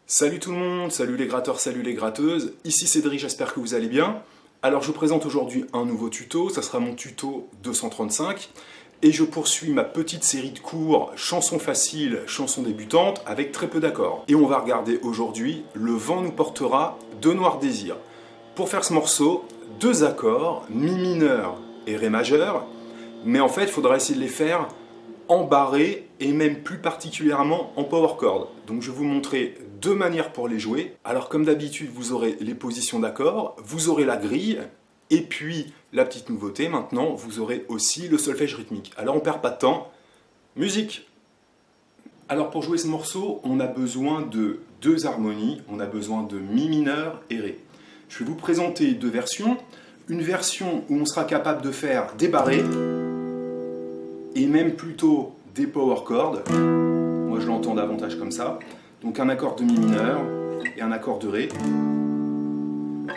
Salut tout le monde, salut les gratteurs, salut les gratteuses, ici Cédric, j'espère que vous allez bien. Alors je vous présente aujourd'hui un nouveau tuto, ça sera mon tuto 235 et je poursuis ma petite série de cours chansons faciles, chansons débutantes avec très peu d'accords. Et on va regarder aujourd'hui Le vent nous portera de Noir Désir. Pour faire ce morceau, deux accords, mi mineur et ré majeur, mais en fait il faudra essayer de les faire en barré et même plus particulièrement en power chord. Donc je vais vous montrer deux manières pour les jouer. Alors comme d'habitude, vous aurez les positions d'accords, vous aurez la grille, et puis la petite nouveauté maintenant, vous aurez aussi le solfège rythmique. Alors on perd pas de temps, musique! Alors pour jouer ce morceau, on a besoin de deux harmonies, on a besoin de mi mineur et ré. Je vais vous présenter deux versions. Une version où on sera capable de faire des barrés, et même plutôt des power chords. Moi je l'entends davantage comme ça. Donc un accord de mi mineur et un accord de ré,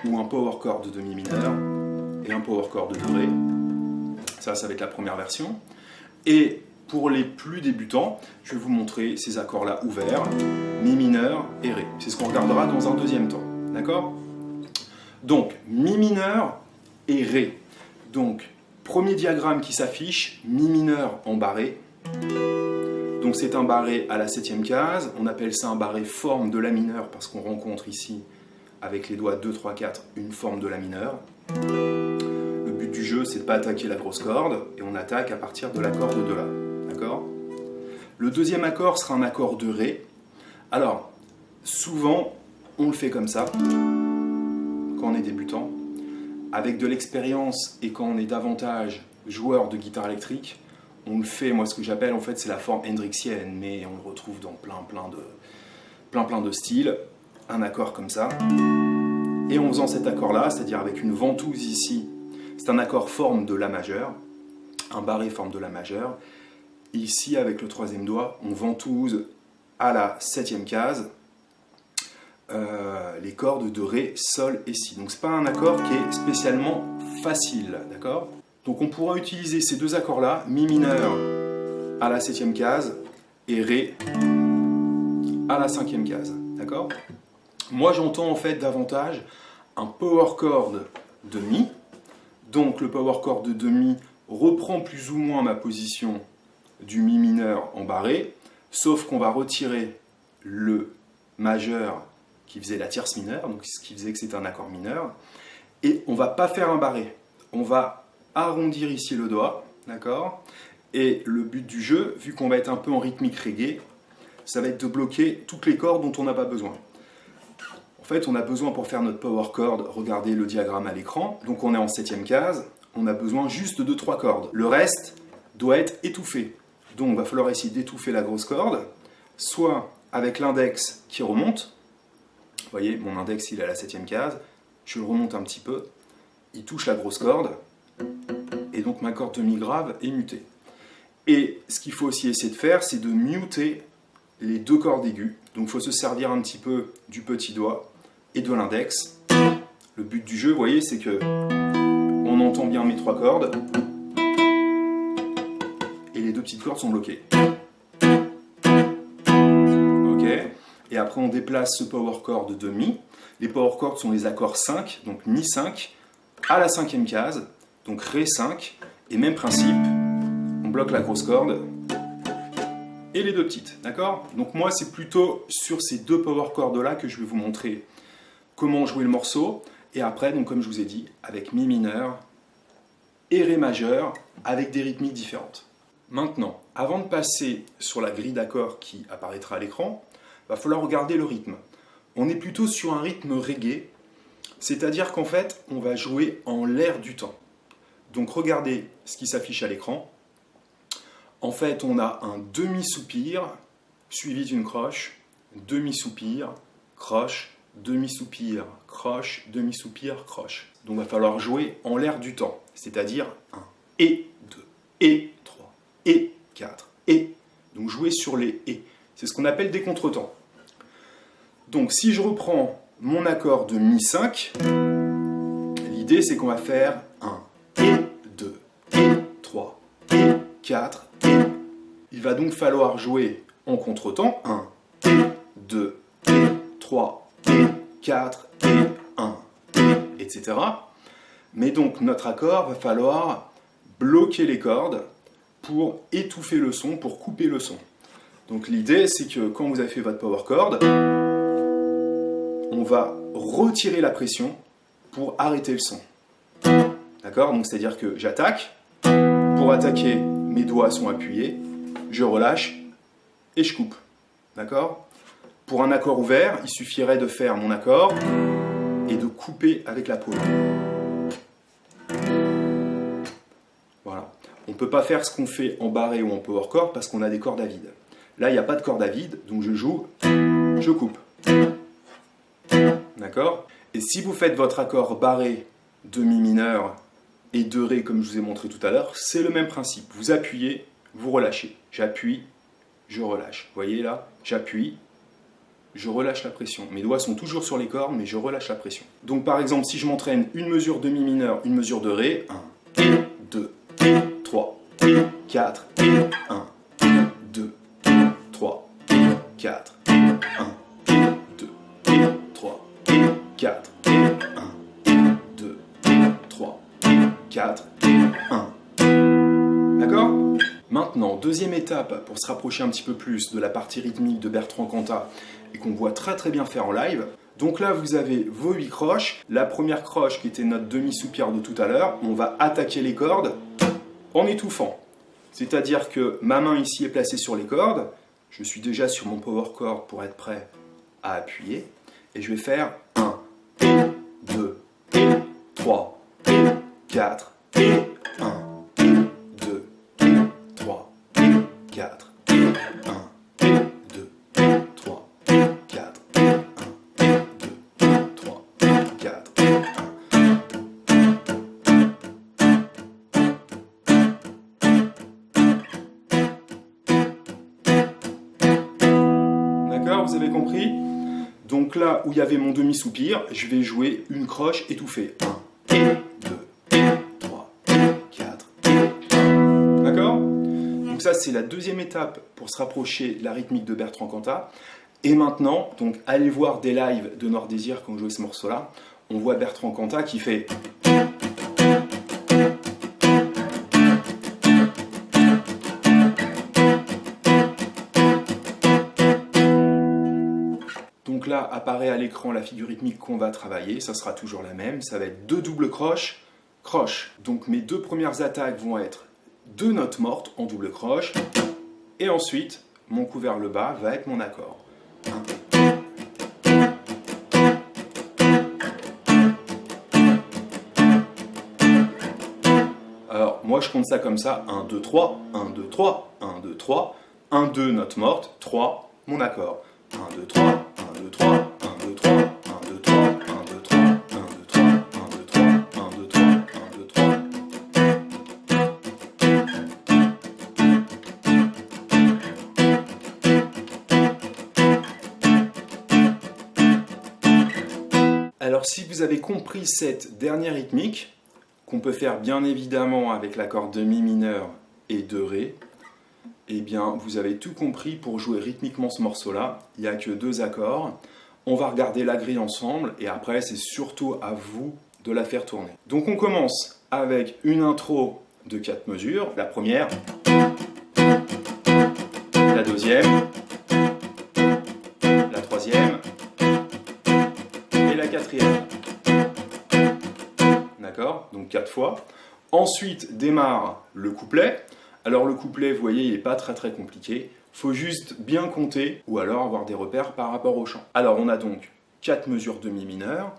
ou un power chord de mi mineur et un power chord de ré. Ça va être la première version. Et pour les plus débutants, je vais vous montrer ces accords-là ouverts, mi mineur et ré. C'est ce qu'on regardera dans un deuxième temps. D'accord? Donc mi mineur et ré. Donc premier diagramme qui s'affiche, mi mineur en barré. Donc c'est un barré à la 7e case, on appelle ça un barré forme de la mineur parce qu'on rencontre ici, avec les doigts 2, 3, 4, une forme de la mineur. Le but du jeu, c'est de ne pas attaquer la grosse corde, et on attaque à partir de l'accord de La. D'accord? Le deuxième accord sera un accord de Ré. Alors, souvent, on le fait comme ça, quand on est débutant. Avec de l'expérience et quand on est davantage joueur de guitare électrique, on le fait, moi ce que j'appelle en fait c'est la forme hendrixienne, mais on le retrouve dans plein de styles, un accord comme ça. Et en faisant cet accord là, c'est-à-dire avec une ventouse ici, c'est un accord forme de La majeur, un barré forme de La majeur. Et ici avec le troisième doigt, on ventouse à la 7e case les cordes de Ré, Sol et Si. Donc c'est pas un accord qui est spécialement facile, d'accord? Donc on pourra utiliser ces deux accords-là, mi mineur à la 7e case et Ré à la 5e case, d'accord? Moi j'entends en fait davantage un power chord de Mi. Donc le power chord de Mi reprend plus ou moins ma position du mi mineur en barré, sauf qu'on va retirer le majeur qui faisait la tierce mineure, donc ce qui faisait que c'était un accord mineur, et on va pas faire un barré, on va arrondir ici le doigt, d'accord? Et le but du jeu, vu qu'on va être un peu en rythmique reggae, ça va être de bloquer toutes les cordes dont on n'a pas besoin. En fait, on a besoin pour faire notre power chord, regardez le diagramme à l'écran, donc on est en 7e case, on a besoin juste de 3 cordes. Le reste doit être étouffé. Donc il va falloir essayer d'étouffer la grosse corde, soit avec l'index qui remonte. Vous voyez, mon index il est à la 7e case, je le remonte un petit peu, il touche la grosse corde, et donc ma corde de mi grave est mutée. Et ce qu'il faut aussi essayer de faire, c'est de muter les deux cordes aiguës. Donc il faut se servir un petit peu du petit doigt et de l'index. Le but du jeu, vous voyez, c'est que on entend bien mes 3 cordes, et les deux petites cordes sont bloquées. Et après on déplace ce power chord de Mi. Les power chords sont les accords 5, donc Mi 5, à la 5e case, donc Ré 5, et même principe, on bloque la grosse corde et les deux petites, d'accord? Donc moi c'est plutôt sur ces deux power chords là que je vais vous montrer comment jouer le morceau, et après, donc comme je vous ai dit, avec Mi mineur et Ré majeur, avec des rythmiques différentes. Maintenant, avant de passer sur la grille d'accords qui apparaîtra à l'écran, il va falloir regarder le rythme. On est plutôt sur un rythme reggae, c'est-à-dire qu'en fait, on va jouer en l'air du temps. Donc regardez ce qui s'affiche à l'écran. En fait, on a un demi-soupir, suivi d'une croche, demi-soupir, croche, demi-soupir, croche, demi-soupir, croche. Donc il va falloir jouer en l'air du temps, c'est-à-dire 1, et 2, et 3, et 4, et. Donc jouer sur les et. C'est ce qu'on appelle des contretemps. Donc si je reprends mon accord de Mi 5, l'idée c'est qu'on va faire 1, et 2, et 3, et 4, et. Il va donc falloir jouer en contretemps 1, et 2, et 3, et 4, et 1, etc. Mais donc notre accord va falloir bloquer les cordes pour étouffer le son, pour couper le son. Donc l'idée c'est que quand vous avez fait votre power chord, on va retirer la pression pour arrêter le son. D'accord? Donc c'est-à-dire que j'attaque, pour attaquer, mes doigts sont appuyés, je relâche et je coupe. D'accord? Pour un accord ouvert, il suffirait de faire mon accord et de couper avec la paume. Voilà. On ne peut pas faire ce qu'on fait en barré ou en power chord parce qu'on a des cordes à vide. Là, il n'y a pas de corde à vide, donc je joue, je coupe. D'accord? Et si vous faites votre accord barré de mi mineur et de ré, comme je vous ai montré tout à l'heure, c'est le même principe. Vous appuyez, vous relâchez. J'appuie, je relâche. Vous voyez là? J'appuie, je relâche la pression. Mes doigts sont toujours sur les cordes, mais je relâche la pression. Donc par exemple, si je m'entraîne une mesure de mi mineur, une mesure de ré, 1, 2, 3, 4, 1, 2, 3, 4, 1, 2, 3, 4, 1, 2, 3, 4, 1. D'accord? Maintenant, deuxième étape pour se rapprocher un petit peu plus de la partie rythmique de Bertrand Cantat et qu'on voit très très bien faire en live. Donc là, vous avez vos 8 croches. La première croche qui était notre demi-soupir de tout à l'heure, on va attaquer les cordes en étouffant. C'est-à-dire que ma main ici est placée sur les cordes. Je suis déjà sur mon power chord pour être prêt à appuyer. Et je vais faire 1, 2, 3, 4, 1, 2, 3, 4, 1, 2, 3, 4, 1, 2, 3, 4, 1. D'accord, vous avez compris? Donc là où il y avait mon demi-soupir, je vais jouer une croche étouffée. 1, 2, 3, 4, 1. D'accord? Donc ça c'est la deuxième étape pour se rapprocher de la rythmique de Bertrand Cantat. Et maintenant, donc allez voir des lives de Noir Désir quand on jouait ce morceau-là. On voit Bertrand Cantat qui fait... Donc là, apparaît à l'écran la figure rythmique qu'on va travailler, ça sera toujours la même, ça va être 2 doubles croches, croche. Donc mes 2 premières attaques vont être 2 notes mortes en double croche, et ensuite, mon coup vers le bas va être mon accord. 1. Alors, moi je compte ça comme ça, 1, 2, 3, 1, 2, 3, 1, 2, 3, 1, 2, note morte, 3, mon accord. 1, 2, 3, 1, 2, 3, 1, 2, 3, 1, 2, 3, 1, 2, 3, 1, 2, 3, 1, 2, 3, 1, 2, 3, 1, 2, 3. Alors si vous avez compris cette dernière rythmique, qu'on peut faire bien évidemment avec l'accord de mi mineur et de ré, eh bien, vous avez tout compris pour jouer rythmiquement ce morceau-là. Il n'y a que 2 accords. On va regarder la grille ensemble et après, c'est surtout à vous de la faire tourner. Donc, on commence avec une intro de 4 mesures. La première, la deuxième, la troisième et la quatrième. D'accord? Donc 4 fois. Ensuite, démarre le couplet. Alors le couplet, vous voyez, il n'est pas très compliqué. Il faut juste bien compter ou alors avoir des repères par rapport au chant. Alors on a donc 4 mesures de mi mineur,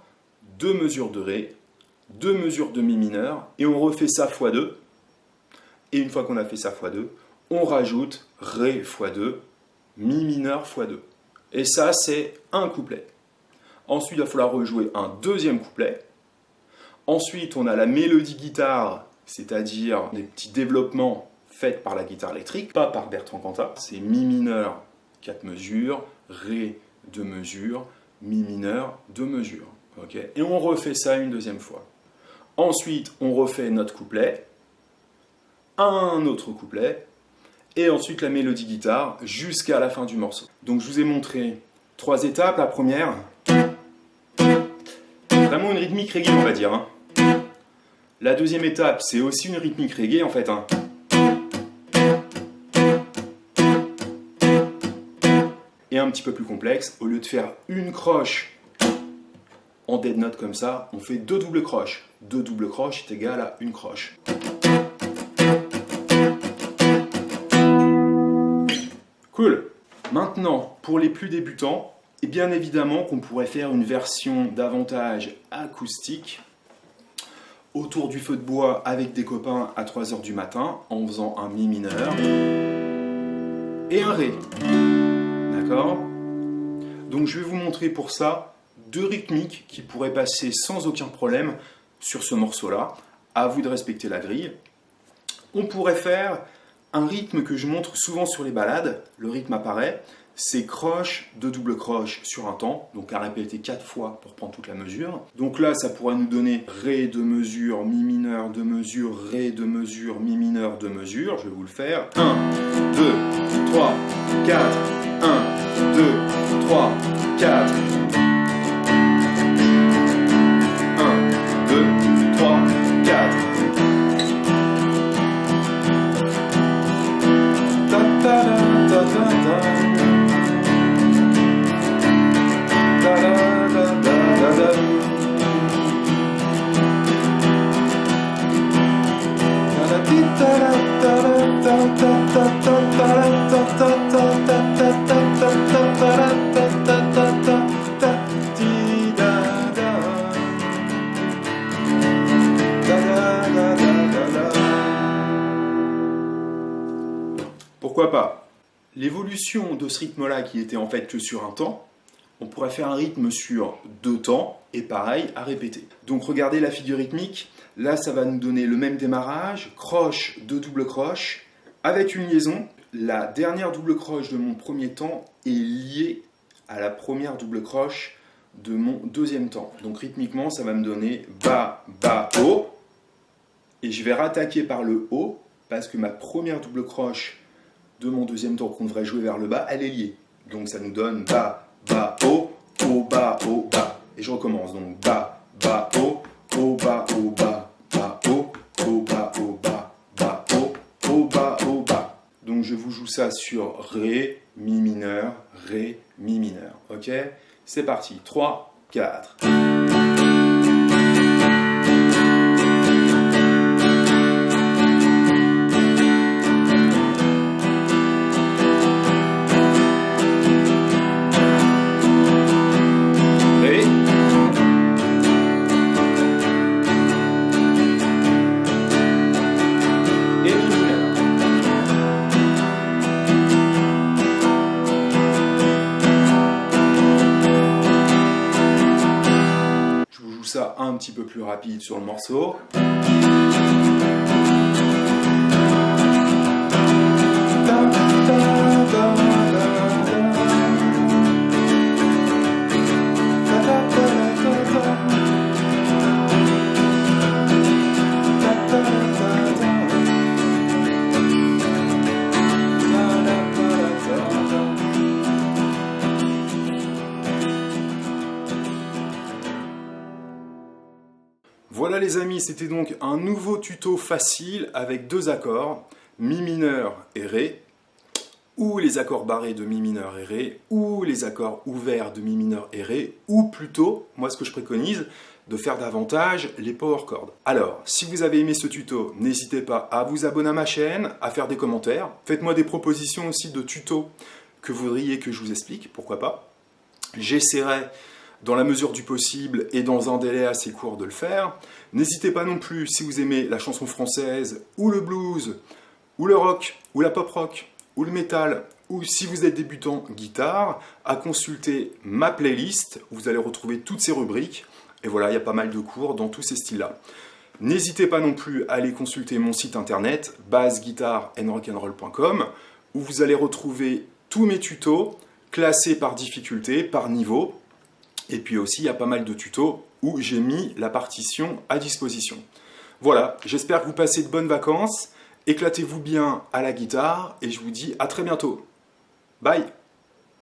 2 mesures de ré, 2 mesures de mi mineur, et on refait ça x 2. Et une fois qu'on a fait ça x 2, on rajoute ré x 2, mi mineur x 2. Et ça, c'est un couplet. Ensuite, il va falloir rejouer un deuxième couplet. Ensuite, on a la mélodie guitare, c'est-à-dire des petits développements faite par la guitare électrique, pas par Bertrand Cantat. C'est mi mineur, 4 mesures, ré, 2 mesures, mi mineur, 2 mesures. Okay, et on refait ça une deuxième fois. Ensuite, on refait notre couplet, un autre couplet, et ensuite la mélodie guitare jusqu'à la fin du morceau. Donc je vous ai montré 3 étapes, la première. Vraiment une rythmique reggae, on va dire. Hein. La deuxième étape, c'est aussi une rythmique reggae, en fait. Hein. Et un petit peu plus complexe, au lieu de faire une croche en dead note comme ça, on fait 2 doubles croches. 2 doubles croches est égal à une croche. Cool. Maintenant, pour les plus débutants, et bien évidemment qu'on pourrait faire une version davantage acoustique autour du feu de bois avec des copains à 3 h du matin en faisant un mi mineur et un ré. D'accord? Donc je vais vous montrer pour ça 2 rythmiques qui pourraient passer sans aucun problème sur ce morceau-là. À vous de respecter la grille. On pourrait faire un rythme que je montre souvent sur les balades. Le rythme apparaît. C'est croche, 2 doubles croches sur un temps, donc à répéter 4 fois pour prendre toute la mesure. Donc là, ça pourrait nous donner Ré de mesure, Mi mineur de mesure, Ré de mesure, Mi mineur de mesure. Je vais vous le faire. 1, 2, 3, 4, 1, 2, 3, 4. 1, 2, 3, 4. Ta ta ta ta ta. Pourquoi pas? L'évolution de ce rythme-là qui était en fait que sur un temps, on pourrait faire un rythme sur 2 temps et pareil à répéter. Donc regardez la figure rythmique, là ça va nous donner le même démarrage, croche, 2 doubles croches, avec une liaison. La dernière double croche de mon premier temps est liée à la première double croche de mon deuxième temps. Donc rythmiquement ça va me donner bas, bas, haut, et je vais rattaquer par le haut parce que ma première double croche de mon deuxième temps qu'on devrait jouer vers le bas, elle est liée. Donc ça nous donne bas, bas, haut, bas, bas. Et je recommence. Donc bas, bas, haut, bas, bas, bas, haut, bas, bas, bas, haut, bas, bas. Donc je vous joue ça sur Ré, Mi mineur, Ré, Mi mineur. Ok? C'est parti. 3, 4. Ça un petit peu plus rapide sur le morceau. Voilà les amis, c'était donc un nouveau tuto facile avec 2 accords, Mi mineur et Ré, ou les accords barrés de Mi mineur et Ré, ou les accords ouverts de Mi mineur et Ré, ou plutôt, moi ce que je préconise, de faire davantage les power chords. Alors, si vous avez aimé ce tuto, n'hésitez pas à vous abonner à ma chaîne, à faire des commentaires, faites-moi des propositions aussi de tutos que vous voudriez que je vous explique, pourquoi pas. J'essaierai dans la mesure du possible et dans un délai assez court de le faire. N'hésitez pas non plus, si vous aimez la chanson française, ou le blues, ou le rock, ou la pop rock, ou le métal, ou si vous êtes débutant guitare, à consulter ma playlist, où vous allez retrouver toutes ces rubriques, et voilà, il y a pas mal de cours dans tous ces styles-là. N'hésitez pas non plus à aller consulter mon site internet, bassguitareandrock'n'roll.com, où vous allez retrouver tous mes tutos, classés par difficulté, par niveau. Et puis aussi, il y a pas mal de tutos où j'ai mis la partition à disposition. Voilà, j'espère que vous passez de bonnes vacances. Éclatez-vous bien à la guitare et je vous dis à très bientôt. Bye!